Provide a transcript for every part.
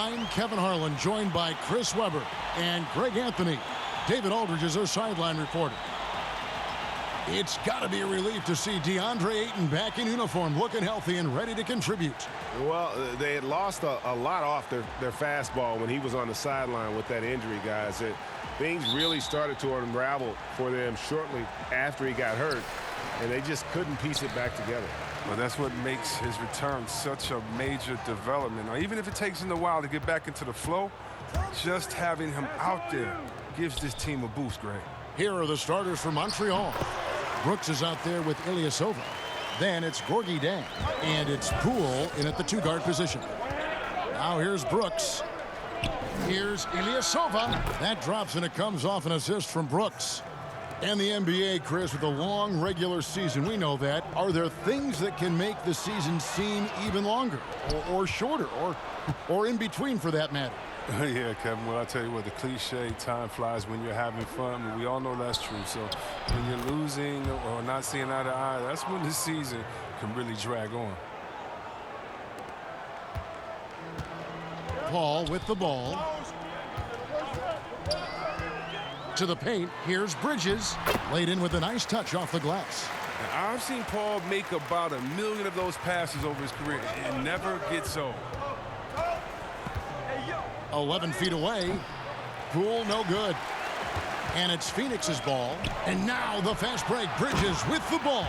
I'm Kevin Harlan, joined by Chris Webber and Greg Anthony. David Aldridge is our sideline reporter. It's got to be a relief to see DeAndre Ayton back in uniform, looking healthy and ready to contribute. Well, they had lost a lot off their fastball when he was on the sideline with that injury, guys. Things really started to unravel for them shortly after he got hurt, and they just couldn't piece it back together. Well, that's what makes his return such a major development. Now, even if it takes him a while to get back into the flow, just having him out there gives this team a boost, Greg. Here are the starters for Montreal. Brooks is out there with Ilyasova. Then it's Gorgui Dieng. And it's Poole in at the two-guard position. Now here's Brooks. Here's Ilyasova. That drops and it comes off an assist from Brooks. And the NBA, Chris, with a long regular season, we know that. Are there things that can make the season seem even longer or shorter or in between for that matter? Yeah, Kevin, well, I tell you what, the cliche, time flies when you're having fun, but we all know that's true. So when you're losing or not seeing eye to eye, that's when the season can really drag on. Paul with the ball. To the paint, here's Bridges. Laid in with a nice touch off the glass. Now, I've seen Paul make about 1 million of those passes over his career. It never gets old. 11 feet away. Poole, no good. And it's Phoenix's ball. And now the fast break. Bridges with the ball.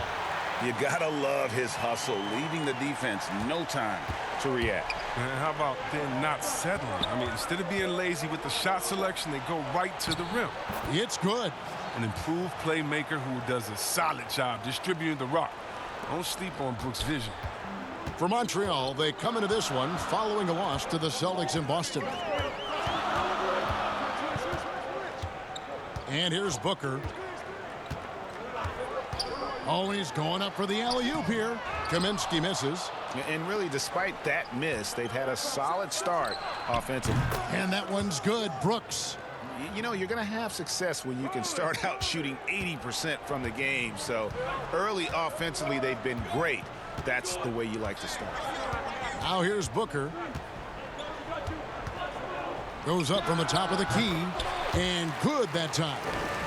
You gotta love his hustle, leaving the defense no time to react. And how about them not settling? I mean, instead of being lazy with the shot selection, they go right to the rim. It's good. An improved playmaker who does a solid job distributing the rock. Don't sleep on Brooks' vision. For Montreal, they come into this one following a loss to the Celtics in Boston. And here's Booker. Oh, he's going up for the alley-oop here. Kaminsky misses. And really, despite that miss, they've had a solid start offensively. And that one's good. Brooks. You know, you're going to have success when you can start out shooting 80% from the game. So early offensively, they've been great. That's the way you like to start. Now here's Booker. Goes up from the top of the key. And good that time.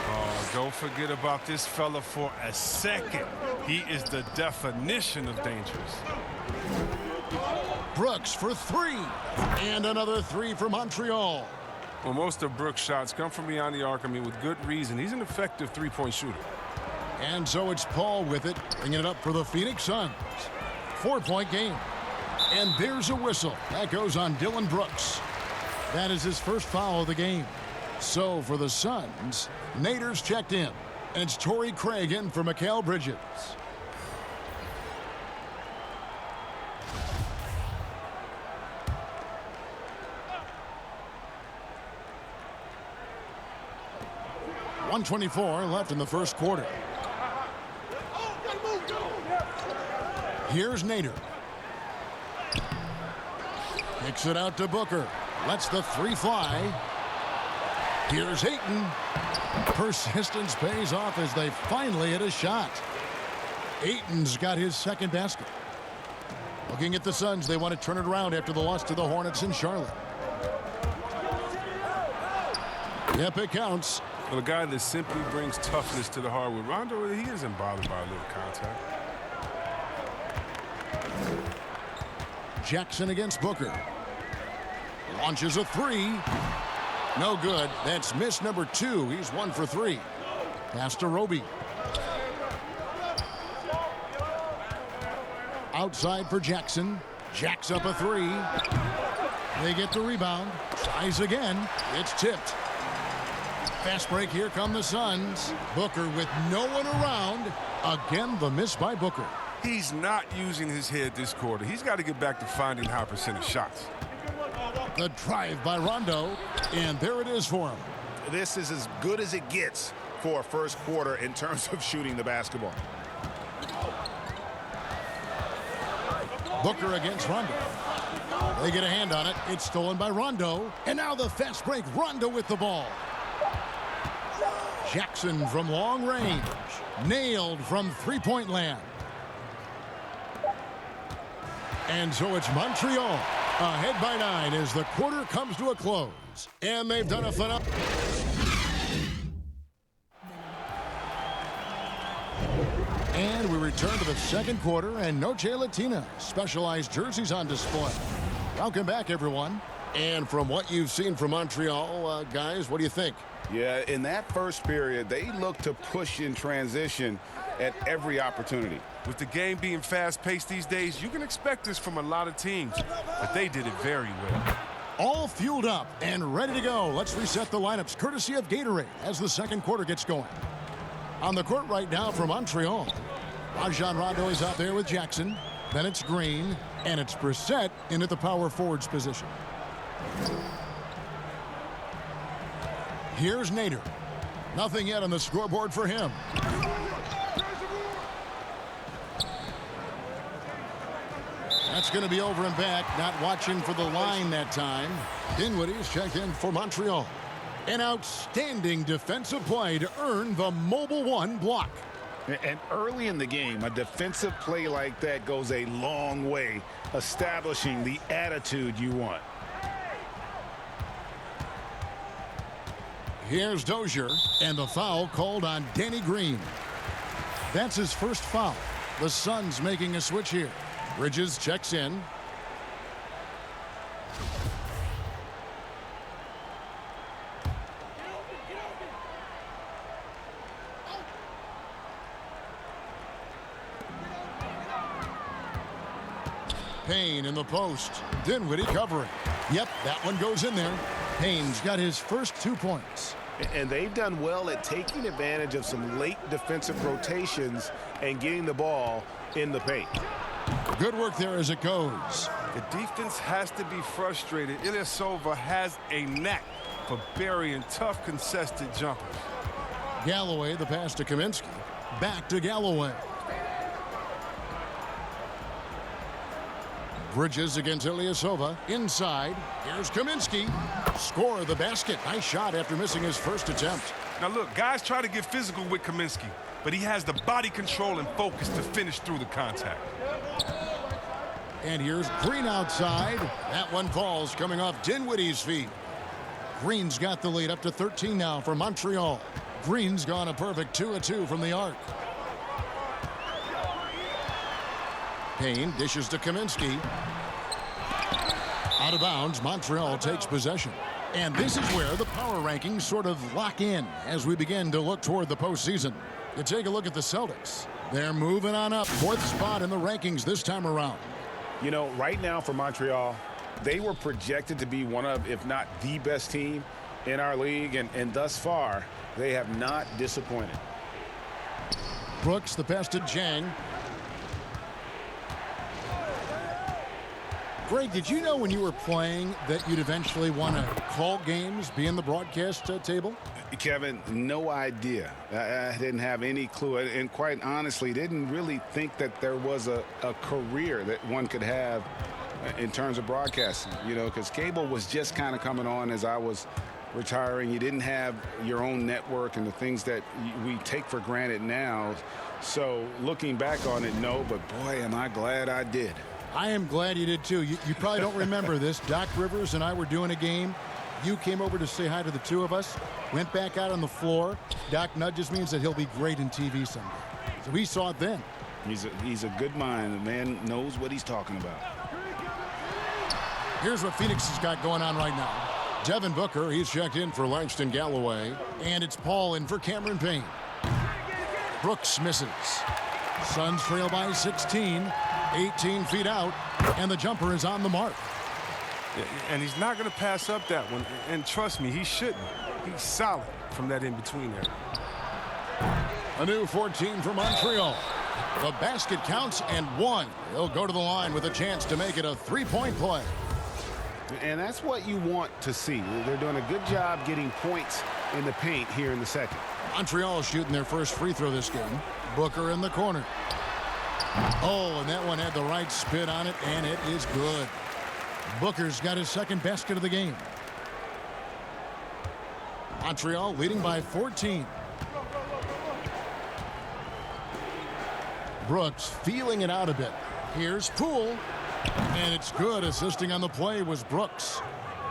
Oh, don't forget about this fella for a second. He is the definition of dangerous. Brooks for three. And another three for Montreal. Well, most of Brooks' shots come from beyond the arc. I mean, with good reason. He's an effective three-point shooter. And so it's Paul with it, bringing it up for the Phoenix Suns. 4-point game. And there's a whistle. That goes on Dylan Brooks. That is his first foul of the game. So for the Suns, Nader's checked in. And it's Torrey Craig in for Mikal Bridges. .124 left in the first quarter. Here's Nader. Kicks it out to Booker. Lets the three fly. Here's Ayton. Persistence pays off as they finally hit a shot. Ayton's got his second basket. Looking at the Suns, they want to turn it around after the loss to the Hornets in Charlotte. Yep, it counts. Well, a guy that simply brings toughness to the hardwood. Rondo, he isn't bothered by a little contact. Jackson against Booker. Launches a three. No good. That's miss number 2. He's 1 for 3. Pass to Roby. Outside for Jackson. Jacks up a three. They get the rebound. Tries again. It's tipped. Fast break. Here come the Suns. Booker with no one around. Again, the miss by Booker. He's not using his head this quarter. He's got to get back to finding high percentage shots. The drive by Rondo, and there it is for him. This is as good as it gets for a first quarter in terms of shooting the basketball. Booker against Rondo. They get a hand on it. It's stolen by Rondo. And now the fast break. Rondo with the ball. Jackson from long range. Nailed from three-point land. And so it's Montreal Ahead by 9 as the quarter comes to a close. And they've done a phenomenal. And we return to the second quarter, and Noche Latina specialized jerseys on display. Welcome back, everyone. And from what you've seen from Montreal, guys, what do you think? Yeah, in that first period, they looked to push in transition at every opportunity. With the game being fast-paced these days, you can expect this from a lot of teams, but they did it very well. All fueled up and ready to go. Let's reset the lineups courtesy of Gatorade as the second quarter gets going. On the court right now for Montreal, Rajon Rondo is out there with Jackson. Then it's Green, and it's Brissett in at the power forwards position. Here's Nader. Nothing yet on the scoreboard for him. That's going to be over and back. Not watching for the line that time. Dinwiddie's checked in for Montreal. An outstanding defensive play to earn the mobile one block. And early in the game, a defensive play like that goes a long way, establishing the attitude you want. Here's Dozier, and the foul called on Danny Green. That's his first foul. The Suns making a switch here. Bridges checks in. Payne in the post. Dinwiddie covering. Yep, that one goes in there. Payne's got his first 2 points. And they've done well at taking advantage of some late defensive rotations and getting the ball in the paint. Good work there as it goes. The defense has to be frustrated. Ilyasova has a knack for burying tough, contested jumpers. Galloway, the pass to Kaminsky. Back to Galloway. Bridges against Ilyasova. Inside. Here's Kaminsky. Score the basket. Nice shot after missing his first attempt. Now look, guys try to get physical with Kaminsky, but he has the body control and focus to finish through the contact. And here's Green outside. That one falls coming off Dinwiddie's feet. Green's got the lead up to 13 now for Montreal. Green's gone a perfect 2 of 2 from the arc. Payne dishes to Kaminsky. Out of bounds, Montreal takes possession. And this is where the power rankings sort of lock in as we begin to look toward the postseason. You take a look at the Celtics. They're moving on up. 4th spot in the rankings this time around. You know, right now for Montreal, they were projected to be one of, if not the best team in our league, and thus far, they have not disappointed. Brooks, the pass to Jang. Greg, did you know when you were playing that you'd eventually want to call games, be in the broadcast table? Kevin, no idea. I didn't have any clue, and quite honestly, didn't really think that there was a career that one could have in terms of broadcasting, you know, because cable was just kind of coming on as I was retiring. You didn't have your own network and the things that we take for granted now. So looking back on it, no, but boy, am I glad I did. I am glad you did too. You probably don't remember this. Doc Rivers and I were doing a game. You came over to say hi to the two of us, went back out on the floor. Doc nudges means that he'll be great in TV someday. So we saw it then. He's a good mind. The man knows what he's talking about. Here's what Phoenix has got going on right now. Devin Booker, he's checked in for Langston Galloway. And it's Paul in for Cameron Payne. Brooks misses. Suns trail by 16. 18 feet out, and the jumper is on the mark. Yeah, and he's not going to pass up that one. And trust me, he shouldn't. He's solid from that in-between there. A new 14 for Montreal. The basket counts and one. He'll go to the line with a chance to make it a three-point play. And that's what you want to see. They're doing a good job getting points in the paint here in the second. Montreal shooting their first free throw this game. Booker in the corner. Oh, and that one had the right spin on it, and it is good. Booker's got his second basket of the game. Montreal leading by 14. Brooks feeling it out a bit. Here's Poole. And it's good. Assisting on the play was Brooks.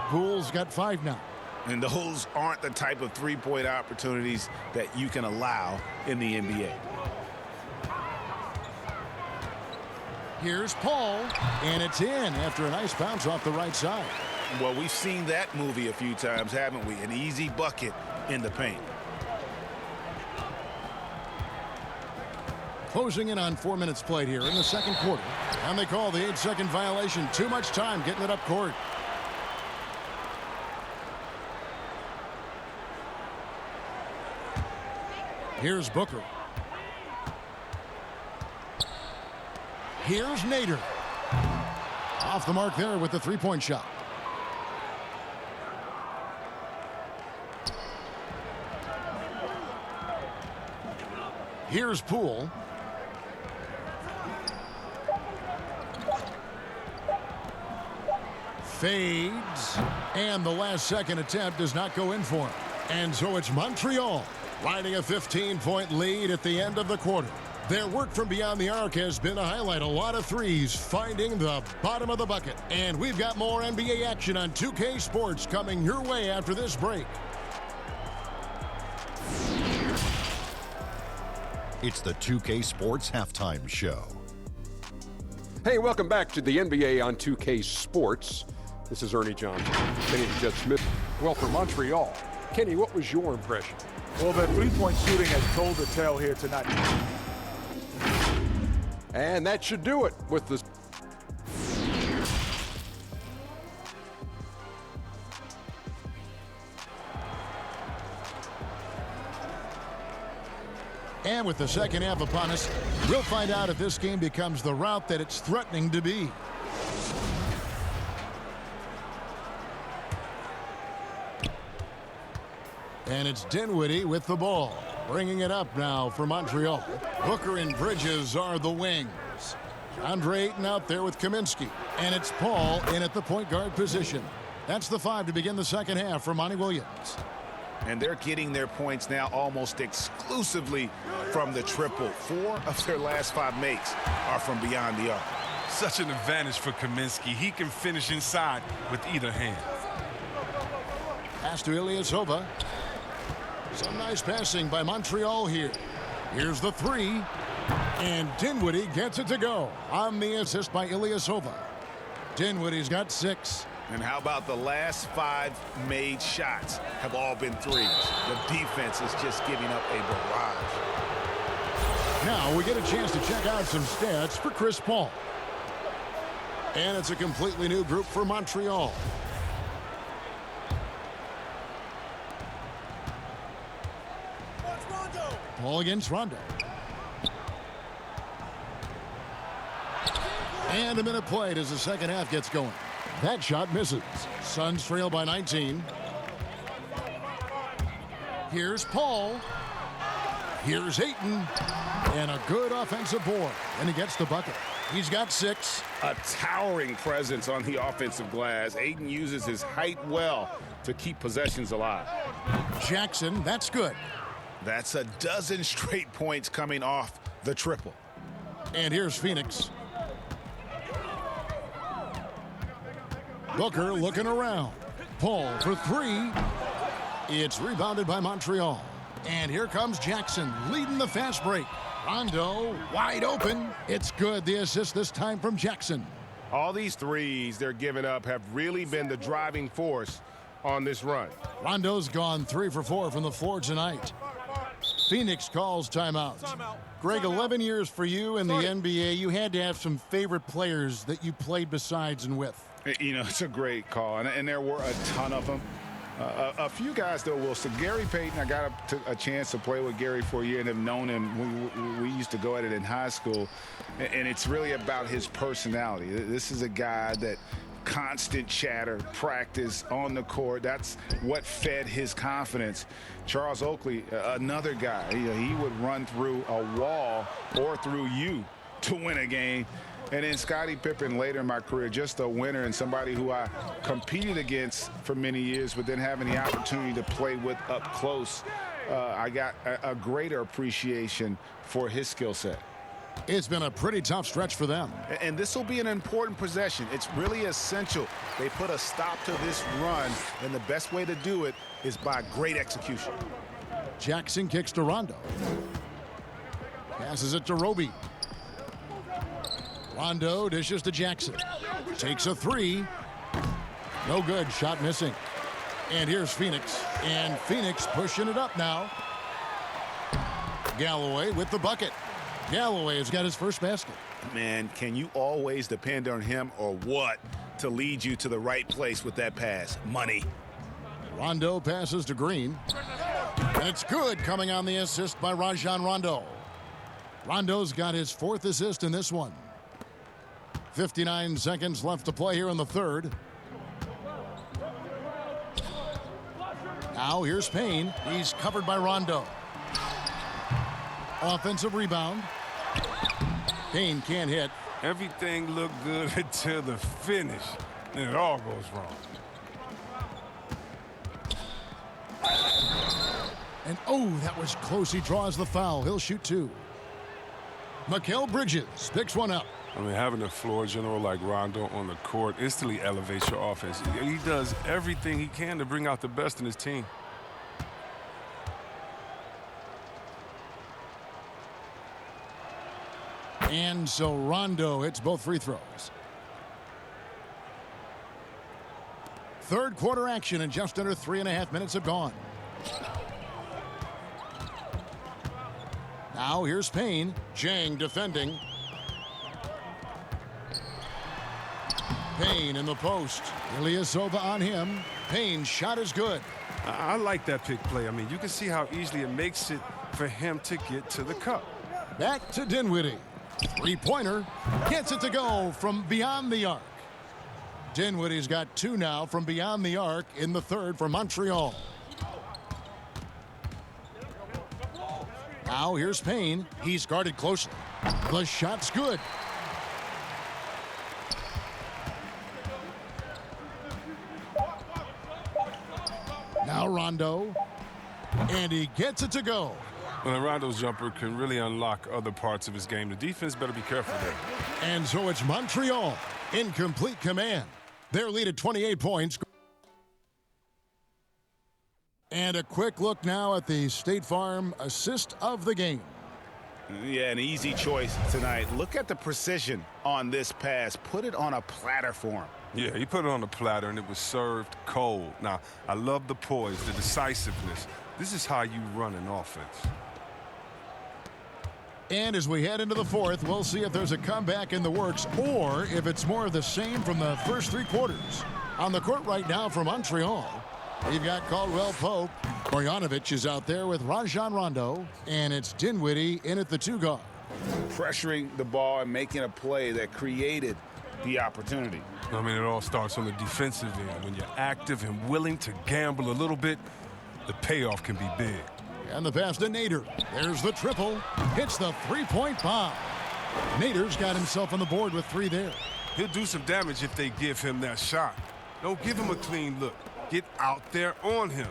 Poole's got 5 now. And those aren't the type of three-point opportunities that you can allow in the NBA. Here's Paul, and it's in after a nice bounce off the right side. Well, we've seen that movie a few times, haven't we? An easy bucket in the paint. Closing in on 4 minutes played here in the second quarter. And they call the 8-second violation. Too much time getting it up court. Here's Booker. Here's Nader. Off the mark there with the three-point shot. Here's Poole. Fades. And the last second attempt does not go in for him. And so it's Montreal riding a 15-point lead at the end of the quarter. Their work from beyond the arc has been a highlight. A lot of threes finding the bottom of the bucket. And we've got more NBA action on 2K Sports coming your way after this break. It's the 2K Sports Halftime Show. Hey, welcome back to the NBA on 2K Sports. This is Ernie Johnson. Kenny the Jet Smith. Well, for Montreal, Kenny, what was your impression? Well, their three-point shooting has told the tale here tonight. And that should do it with the... And with the second half upon us, we'll find out if this game becomes the route that it's threatening to be. And it's Dinwiddie with the ball. Bringing it up now for Montreal. Booker and Bridges are the wings. Andre Ayton out there with Kaminsky. And it's Paul in at the point guard position. That's the 5 to begin the second half for Monty Williams. And they're getting their points now almost exclusively from the triple. 4 of their last 5 makes are from beyond the arc. Such an advantage for Kaminsky. He can finish inside with either hand. Pass to Ilyasova. Some nice passing by Montreal here. Here's the 3. And Dinwiddie gets it to go on the assist by Ilyasova. Dinwiddie's got 6. And how about the last 5 made shots have all been threes? The defense is just giving up a barrage. Now we get a chance to check out some stats for Chris Paul. And it's a completely new group for Montreal. Paul against Rondo. And a minute played as the second half gets going. That shot misses. Suns trail by 19. Here's Paul. Here's Ayton. And a good offensive board. And he gets the bucket. He's got 6. A towering presence on the offensive glass. Ayton uses his height well to keep possessions alive. Jackson, that's good. That's a dozen straight points coming off the triple. And here's Phoenix. Booker looking around. Paul for 3. It's rebounded by Montreal. And here comes Jackson leading the fast break. Rondo wide open. It's good. The assist this time from Jackson. All these threes they're giving up have really been the driving force on this run. Rondo's gone 3 for 4 from the floor tonight. Phoenix calls timeout. Greg, 11 years for you in the NBA. You had to have some favorite players that you played besides and with. You know, it's a great call, and there were a ton of them. A few guys, though, Wilson. Gary Payton, I got a chance to play with Gary for a year and have known him. We used to go at it in high school, and it's really about his personality. This is a guy that constant chatter, practice on the court. That's what fed his confidence. Charles Oakley, another guy, he would run through a wall or through you to win a game. And then Scottie Pippen later in my career, just a winner and somebody who I competed against for many years, but then having the opportunity to play with up close, I got a greater appreciation for his skill set. It's been a pretty tough stretch for them. And this will be an important possession. It's really essential. They put a stop to this run, and the best way to do it is by great execution. Jackson kicks to Rondo. Passes it to Roby. Rondo dishes to Jackson. Takes a three. No good. Shot missing. And here's Phoenix. And Phoenix pushing it up now. Galloway with the bucket. Galloway has got his first basket. Man, can you always depend on him or what to lead you to the right place with that pass? Money. Rondo passes to Green. And it's good, coming on the assist by Rajon Rondo. Rondo's got his fourth assist in this one. 59 seconds left to play here in the third. Now here's Payne. He's covered by Rondo. Offensive rebound. Payne can't hit. Everything looked good until the finish, and it all goes wrong. And oh, that was close. He draws the foul. He'll shoot two. Mikal Bridges picks one up. I mean, having a floor general like Rondo on the court instantly elevates your offense. He does everything he can to bring out the best in his team. And so Rondo hits both free throws. Third quarter action, and just under 3.5 minutes have gone. Now here's Payne. Jang defending. Payne in the post. Ilyasova on him. Payne's shot is good. I like that pick play. I mean, you can see how easily it makes it for him to get to the cup. Back to Dinwiddie. Three-pointer. Gets it to go from beyond the arc. Dinwiddie's got two now from beyond the arc in the third for Montreal. Now here's Payne. He's guarded closely. The shot's good. Now Rondo. And he gets it to go. Well, Rondo's jumper can really unlock other parts of his game. The defense better be careful there. And so it's Montreal in complete command. Their lead at 28 points. And a quick look now at the State Farm assist of the game. Yeah, an easy choice tonight. Look at the precision on this pass. Put it on a platter for him. Yeah, he put it on a platter, and it was served cold. Now, I love the poise, the decisiveness. This is how you run an offense. And as we head into the fourth, we'll see if there's a comeback in the works or if it's more of the same from the first three quarters. On the court right now for Montreal, we've got Caldwell Pope. Marjanovic is out there with Rajon Rondo, and it's Dinwiddie in at the two guard. Pressuring the ball and making a play that created the opportunity. I mean, it all starts on the defensive end. When you're active and willing to gamble a little bit, the payoff can be big. And the pass to Nader. There's the triple. Hits the three-point bomb. Nader's got himself on the board with three there. He'll do some damage if they give him that shot. Don't give him a clean look. Get out there on him.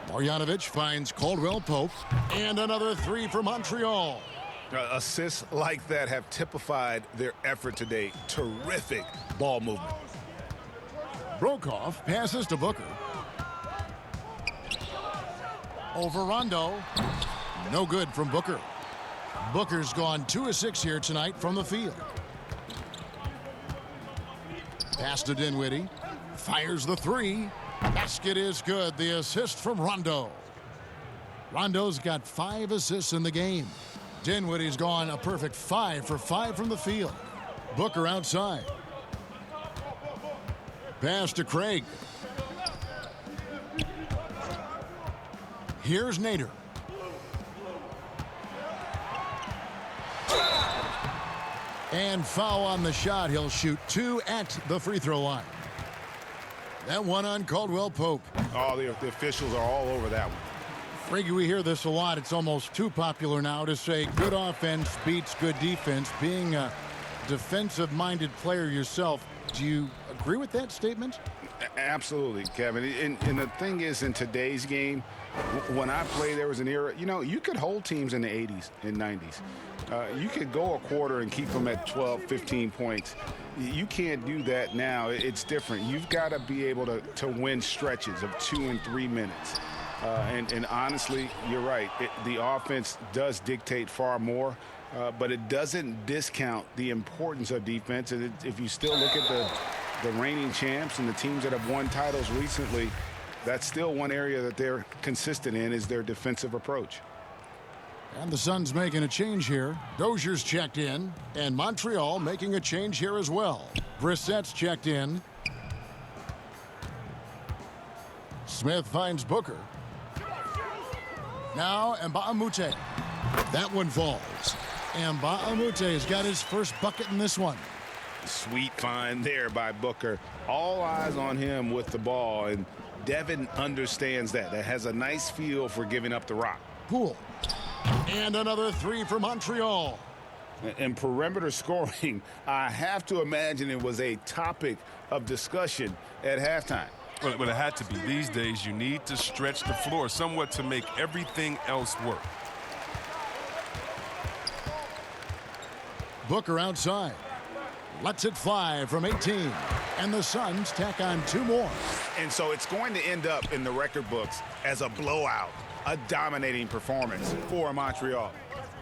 Marjanovic finds Caldwell Pope. And another three for Montreal. Assists like that have typified their effort today. Terrific ball movement. Brokoff passes to Booker. Over Rondo. No good from Booker. Booker's gone 2 of 6 here tonight from the field. Pass to Dinwiddie. Fires the three. Basket is good. The assist from Rondo. Rondo's got 5 assists in the game. Dinwiddie's gone a perfect 5 for 5 from the field. Booker outside. Pass to Craig. Here's Nader. And foul on the shot. He'll shoot 2 at the free throw line. That one on Caldwell Pope. Oh, the officials are all over that one. Frankie, we hear this a lot. It's almost too popular now to say good offense beats good defense. Being a defensive-minded player yourself, do you agree with that statement? Absolutely, Kevin. And the thing is, in today's game, when I played, there was an era, you could hold teams in the 80s and 90s. You could go a quarter and keep them at 12, 15 points. You can't do that now. It's different. You've got to be able to win stretches of 2 and 3 minutes. And honestly, you're right. The offense does dictate far more, but it doesn't discount the importance of defense. And if you still look at the reigning champs and the teams that have won titles recently, that's still one area that they're consistent in, is their defensive approach. And the Suns making a change here. Dozier's checked in, and Montreal making a change here as well. Brissett's checked in. Smith finds Booker. Now Mbamute. That one falls. Mbamute has got his first bucket in this one. Sweet find there by Booker. All eyes on him with the ball, and Devin understands that. That has a nice feel for giving up the rock. Poole. And another three for Montreal. And perimeter scoring, I have to imagine it was a topic of discussion at halftime. Well, it had to be. These days, you need to stretch the floor somewhat to make everything else work. Booker outside. Lets it fly from 18. And the Suns tack on 2 more. And so it's going to end up in the record books as a blowout, a dominating performance for Montreal.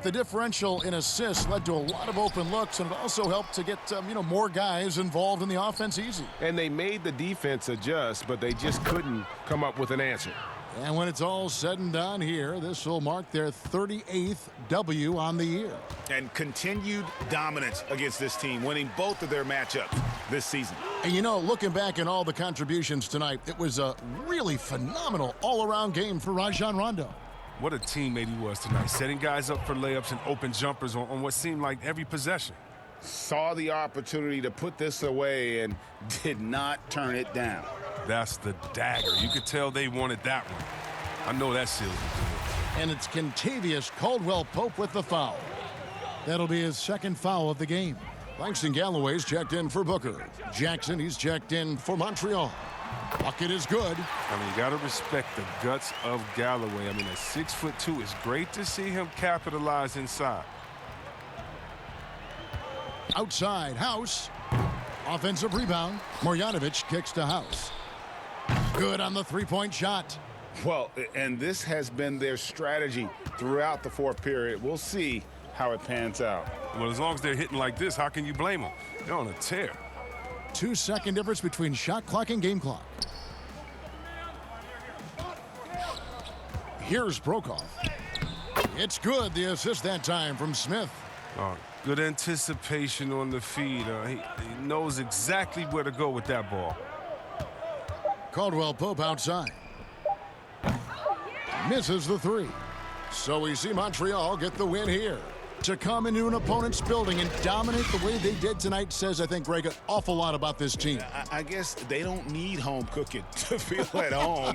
The differential in assists led to a lot of open looks, and it also helped to get more guys involved in the offense easy. And they made the defense adjust, but they just couldn't come up with an answer. And when it's all said and done here, this will mark their 38th W on the year. And continued dominance against this team, winning both of their matchups this season. And looking back at all the contributions tonight, it was a really phenomenal all-around game for Rajon Rondo. What a teammate he was tonight, setting guys up for layups and open jumpers on what seemed like every possession. Saw the opportunity to put this away and did not turn it down. That's the dagger. You could tell they wanted that one. I know that seals it. And it's Kentavious Caldwell-Pope with the foul. That'll be his second foul of the game. Langston Galloway's checked in for Booker. Jackson, he's checked in for Montreal. Bucket is good. I mean, you got to respect the guts of Galloway. I mean, at 6'2", it's great to see him capitalize inside. Outside, House. Offensive rebound. Marjanovic kicks to House. Good on the three-point shot. Well, and this has been their strategy throughout the fourth period. We'll see how it pans out. Well, as long as they're hitting like this, how can you blame them? They're on a tear. 2-second difference between shot clock and game clock. Here's Brokoff. It's good, the assist that time from Smith. Good anticipation on the feed. He knows exactly where to go with that ball. Caldwell-Pope outside. Misses the three. So we see Montreal get the win here. To come into an opponent's building and dominate the way they did tonight says, I think, Greg, an awful lot about this team. I guess they don't need home cooking to feel at home.